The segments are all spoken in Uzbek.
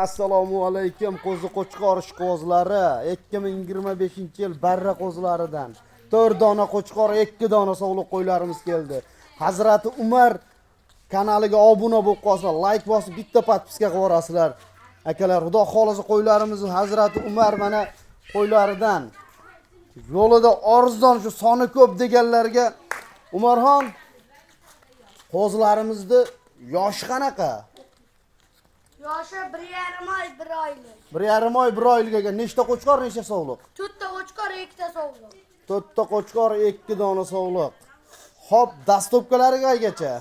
Assalomu alaykum qo'zi qo'chqor ishqibozlari. 2025-yil barra qo'zlaridan 4 dona qo'chqor, 2 dona sog'liq qo'ylarimiz keldi. Hazrati Umar kanaliga obuna bo'lib qolsa, like bosib bitta podpiska qilib yuborasizlar. Akalar, xudo xolisa qo'ylarimiz Hazrati Umar mana qo'ylaridan yo'lida arzon shu soni ko'p deganlarga Umarxon qo'zlarimizni yoshi qanaqa? Yoshi 1,5 oy, 1 oylik. 1,5 oy, 1 oylik. Nechta qo'chqor, nechta sog'liq? 4 ta qo'chqor, 2 ta sog'liq. 4 ta qo'chqor, 2 dona sog'liq. Xo'p, dastopkalarigacha?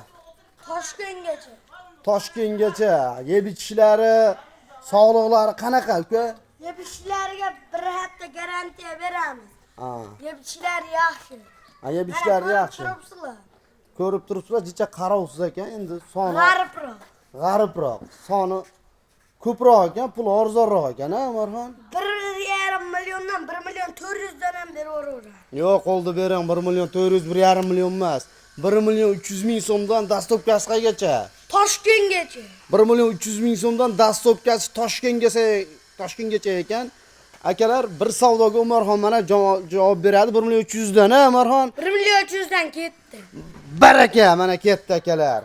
Toshkentgacha. Toshkentgacha. Yeb ichishlari, sog'liqlari qanaqa uka? Yeb ichishlariga 1 hafta garantiya beramiz. Ha. Yeb ichishlari yaxshi. Ha, yeb ichishlari yaxshi. Ko'rib turibsizlar, jicha qarovsiz ekan. Endi soni g'aribroq. Soni ko'proq ekan, pul arzonroq ekan, ha, Umarxon? 1,5 milliondan 1 million 400 dan ham beraveradi. Yo'q, qo'lda bering, 1 million 400, 1,5 million emas. 1 million 300 ming so'mdan dastopkasi qaygacha? Toshkentgacha. 1 million 300 ming so'mdan dastopkasi Toshkentgacha ekan. Akalar, bir savdoga Umarxon mana javob beradi 1 million 300 dan, ha, Umarxon? 1 million 300 dan ketdi. Baraka, mana ketdi akalar.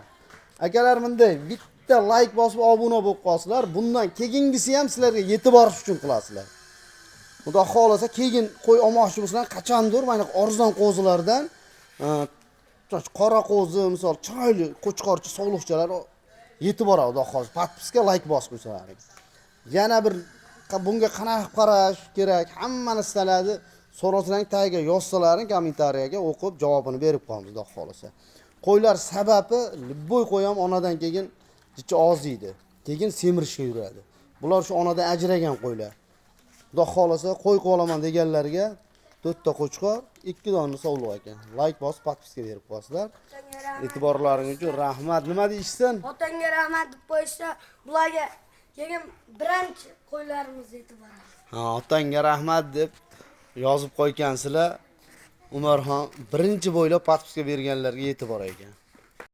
Akalar, bunday bitta like bosib obuna bo'lib qolsizlar, bundan keyingisi ham sizlarga yetib borish uchun qilasizlar. Xudo xolasa keyin qo'y olmoqchi bo'lsanglar, qachondir mana arzon qo'zilardan qora qo'zi, misol chiroyli qo'chqorchi sog'liqchalar yetib boradi, xudo xolasa. Podpiska, like bosib qo'ysalaringiz. Yana bir bunga qanaqa qarash kerak, hammani istaladi. So'rasalaring tagiga yozsalaring kommentariyaga o'qib javobini berib qo'yamiz, xudo xolasa. Qo'ylar sababi bo'y qo'yam onadan keyin jicha oziydi. Keyin semirishga yuradi. Bular shu onadan ajragan qo'ylar. Xudo xolasa qo'y qolaman deganlarga 4 ta qo'chqor, 2 dona sog'liq ekan. Like bosib podpiska berib qo'yasizlar. E'tiborlaringiz uchun rahmat. Nima deyishsin? Otangga rahmat deb qo'ysa, bularga keyin birinchi qo'ylarimiz yetib boradi. Ha, otangga rahmat deb yozib qo'ygansizlar. Umarxon birinchi bo'ylab podpiska berganlarga yetib borar ekan.